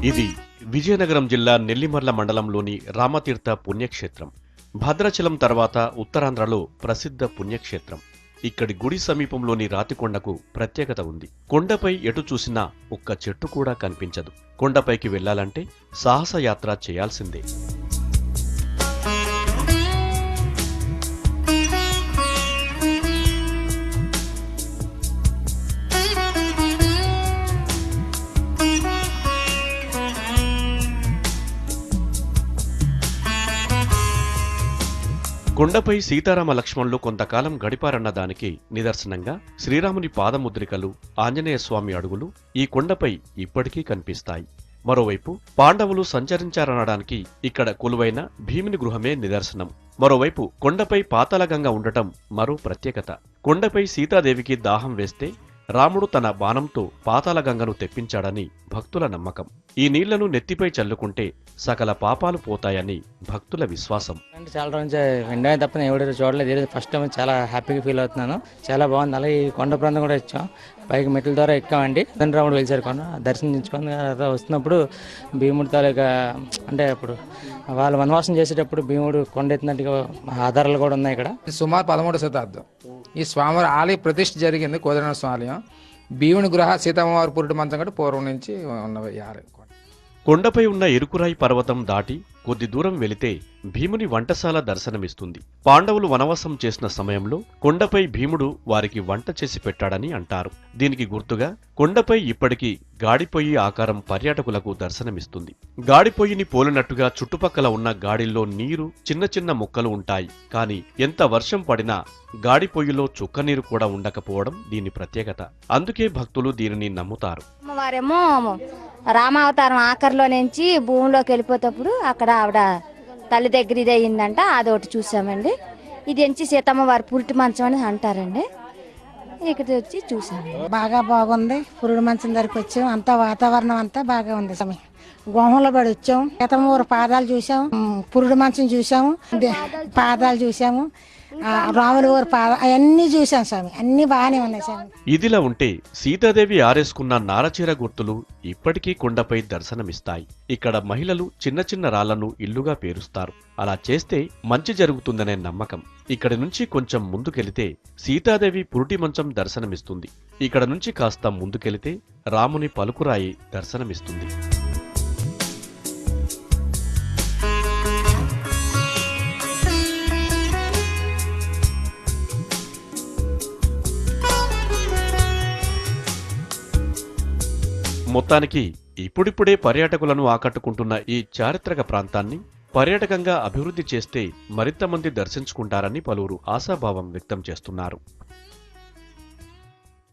ఇది విజయనగరం జిల్లా నెల్లిమర్ల మండలంలోని రామతీర్థ పుణ్యక్షేత్రం. భద్రాచలం తర్వాత ఉత్తరాంధ్రలో ప్రసిద్ధ పుణ్యక్షేత్రం. ఇక్కడి గుడి సమీపంలోని రాతికొండకు ప్రత్యేకత ఉంది. కొండపై ఎటు చూసినా ఒక్క చెట్టు కూడా కనిపించదు. కొండపైకి వెళ్లాలంటే సాహసయాత్ర చేయాల్సిందే. కొండపై సీతారామ లక్ష్మణులు కొంతకాలం గడిపారన్న దానికి నిదర్శనంగా శ్రీరాముని పాదముద్రికలు, ఆంజనేయ స్వామి అడుగులు ఈ కొండపై ఇప్పటికీ కనిపిస్తాయి. మరోవైపు పాండవులు సంచరించారనడానికి ఇక్కడ కొలువైన భీముని గృహమే నిదర్శనం. మరోవైపు కొండపై పాతాళగంగ ఉండటం మరో ప్రత్యేకత. కొండపై సీతాదేవికి దాహం వేస్తే రాముడు తన బాణంతో పాతాళగంగను తెప్పించాడని భక్తుల నమ్మకం. ఈ నీళ్లను నెత్తిపై చల్లుకుంటే సకల పాపాలు పోతాయని భక్తుల విశ్వాసం. చాలా రోజు ఎండ తప్ప ఎవడో చూడలేదు. ఫస్ట్ టైం చాలా హ్యాపీగా ఫీల్ అవుతున్నాను. చాలా బాగుంది. అలాగే ఈ కొండ ప్రాంతం కూడా వచ్చాం. పైకి మెట్ల ద్వారా ఎక్కామండి. రాముడు వెలిసారు కొండ దర్శించుకొని వస్తున్నప్పుడు భీముడి తాలూకా అంటే అప్పుడు వాళ్ళు వనవాసం చేసేటప్పుడు భీముడు కొండ ఎత్తినట్టుగా ఆధారాలు కూడా ఉన్నాయి ఇక్కడ. సుమారు 13వ శతాబ్దం ఈ స్వామివారి ఆలయ ప్రతిష్ఠ జరిగింది. కోదండ స్వామి ఆలయం. భీముని గృహ సీతమ్మవారి పురుటి మంచం కంటే పూర్వం నుంచి ఉన్నవి ఈ ఆలయం. కొండపై ఉన్న ఎరుకురాయి పర్వతం దాటి కొద్ది దూరం వెళితే భీముని వంటశాల దర్శనమిస్తుంది. పాండవులు వనవాసం చేసిన సమయంలో కొండపై భీముడు వారికి వంట చేసి పెట్టాడని అంటారు. దీనికి గుర్తుగా కొండపై ఇప్పటికీ గాడిపొయ్యి ఆకారం పర్యాటకులకు దర్శనమిస్తుంది. గాడిపొయ్యిని పోలినట్టుగా చుట్టుపక్కల ఉన్న గాడిల్లో నీరు చిన్న చిన్న ముక్కలు ఉంటాయి. కానీ ఎంత వర్షం పడినా గాడిపొయ్యిలో చుక్కనీరు కూడా ఉండకపోవడం దీని ప్రత్యేకత. అందుకే భక్తులు దీనిని నమ్ముతారు. అమ్మవారేమో రామావతారం ఆఖరిలో నుంచి భూమిలోకి వెళ్ళిపోతప్పుడు అక్కడ ఆవిడ తల్లి దగ్గర ఇది అయ్యిందంట. అదొకటి చూసామండి. ఇది ఎంచి సీతమ్మ వారి పురిటి మంచం అని అంటారండి. ఇక్కడ వచ్చి చూసాము. బాగా బాగుంది. పురుడు మంచం దగ్గరికి వచ్చాం. అంతా వాతావరణం అంతా బాగా ఉంది. సమయం గుహంలో పడి వచ్చాం. సీతమ్మ వారి పాదాలు చూసాము, పురుడు మంచం చూసాము, పాదాలు చూసాము, రాముల వారి పాదాలు అవన్నీ చూసాం స్వామి. అన్ని బాగానే ఉన్నాయి స్వామి. ఇదిలా ఉంటే సీతాదేవి ఆరేసుకున్న నారచీర గుర్తులు ఇప్పటికీ కొండపై దర్శనమిస్తాయి. ఇక్కడ మహిళలు చిన్న చిన్న రాళ్లను ఇల్లుగా పేరుస్తారు. అలా చేస్తే మంచి జరుగుతుందనే నమ్మకం. ఇక్కడి నుంచి కొంచెం ముందుకెళితే సీతాదేవి పురుటి మంచం దర్శనమిస్తుంది. ఇక్కడ నుంచి కాస్త ముందుకెళితే రాముని పలుకురాయి దర్శనమిస్తుంది. మొత్తానికి ఇప్పుడిప్పుడే పర్యాటకులను ఆకట్టుకుంటున్న ఈ చారిత్రక ప్రాంతాన్ని పర్యాటకంగా అభివృద్ధి చేస్తే మరింత మంది దర్శించుకుంటారని పలువురు ఆశాభావం వ్యక్తం చేస్తున్నారు.